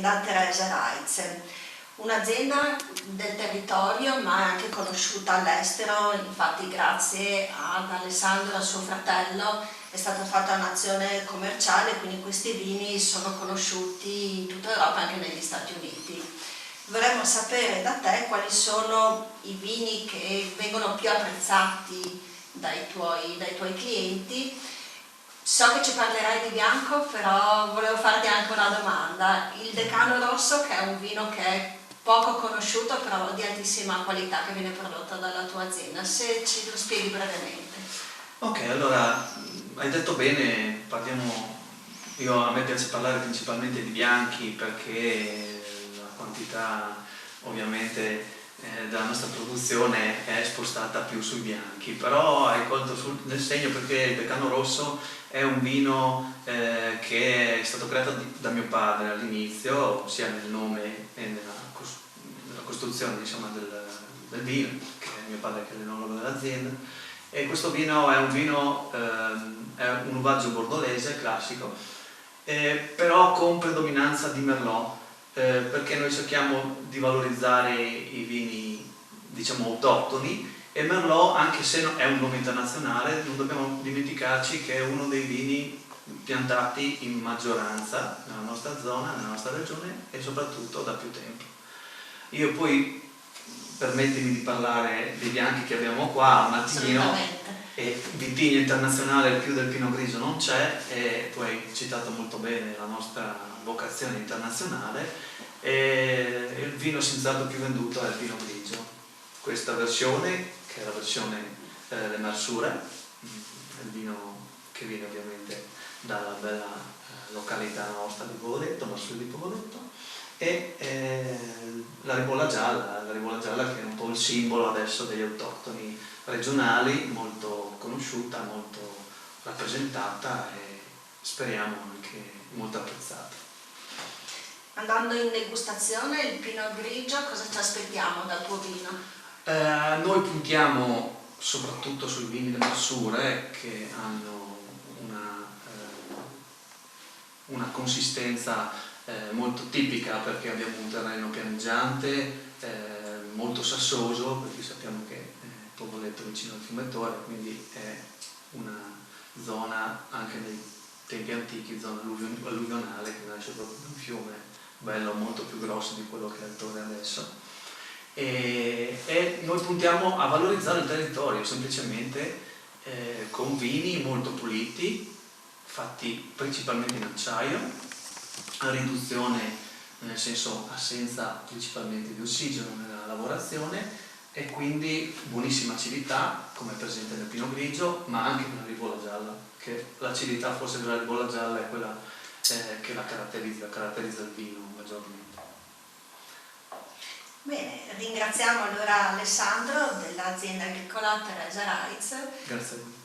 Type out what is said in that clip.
dell'azienda Teresa Reitz, un'azienda del territorio ma anche conosciuta all'estero. Infatti grazie ad Alessandro e a suo fratello è stata fatta un'azione commerciale, quindi questi vini sono conosciuti in tutta Europa e anche negli Stati Uniti. Vorremmo sapere da te quali sono i vini che vengono più apprezzati dai tuoi clienti. So che ci parlerai di bianco, però volevo farti anche una domanda. Il Decano Rosso, che è un vino che è poco conosciuto però di altissima qualità, che viene prodotto dalla tua azienda, se ci lo spieghi brevemente. Ok, allora hai detto bene, a me piace parlare principalmente di bianchi perché la quantità ovviamente della nostra produzione è spostata più sui bianchi, però hai colto nel segno perché il Decano Rosso è un vino che è stato creato da mio padre all'inizio, sia nel nome e nella costruzione, diciamo, del vino, che è mio padre che è l'enologo dell'azienda. E questo vino è un uvaggio bordolese classico, però con predominanza di Merlot, perché noi cerchiamo di valorizzare i vini, diciamo, autoctoni, e Merlot, anche se è un nome internazionale, non dobbiamo dimenticarci che è uno dei vini piantati in maggioranza nella nostra zona, nella nostra regione e soprattutto da più tempo. Io poi, permettimi di parlare dei bianchi che abbiamo qua un attimino, e vitigno internazionale più del Pinot Grigio non c'è, e tu hai citato molto bene la nostra vocazione internazionale, e il vino senz'altro più venduto è il Pinot Grigio. Questa versione, che è la versione Le Marsure, il vino che viene ovviamente dalla bella località nostra di Pogoletto, Marsure di Pogoletto, e la ribolla gialla che è un po' il simbolo adesso degli autoctoni regionali, molto conosciuta, molto rappresentata e speriamo anche molto apprezzata. Andando in degustazione, il Pinot Grigio, cosa ci aspettiamo dal tuo vino? Noi puntiamo soprattutto sui vini delle Marsure, che hanno una consistenza molto tipica, perché abbiamo un terreno pianeggiante, molto sassoso, perché sappiamo che Pogoletto vicino al fiume Torre, quindi è una zona anche nei tempi antichi, zona alluvionale, che nasce proprio da un fiume bello, molto più grosso di quello che è il Torre adesso. E noi puntiamo a valorizzare il territorio semplicemente con vini molto puliti, fatti principalmente in acciaio, a riduzione, nel senso assenza principalmente di ossigeno nella lavorazione, e quindi buonissima acidità come è presente nel Pinot Grigio, ma anche nella ribolla gialla, che l'acidità forse della ribolla gialla è quella che la caratterizza il vino maggiormente. Bene, ringraziamo allora Alessandro dell'azienda agricola Teresa Reitz. Grazie a voi.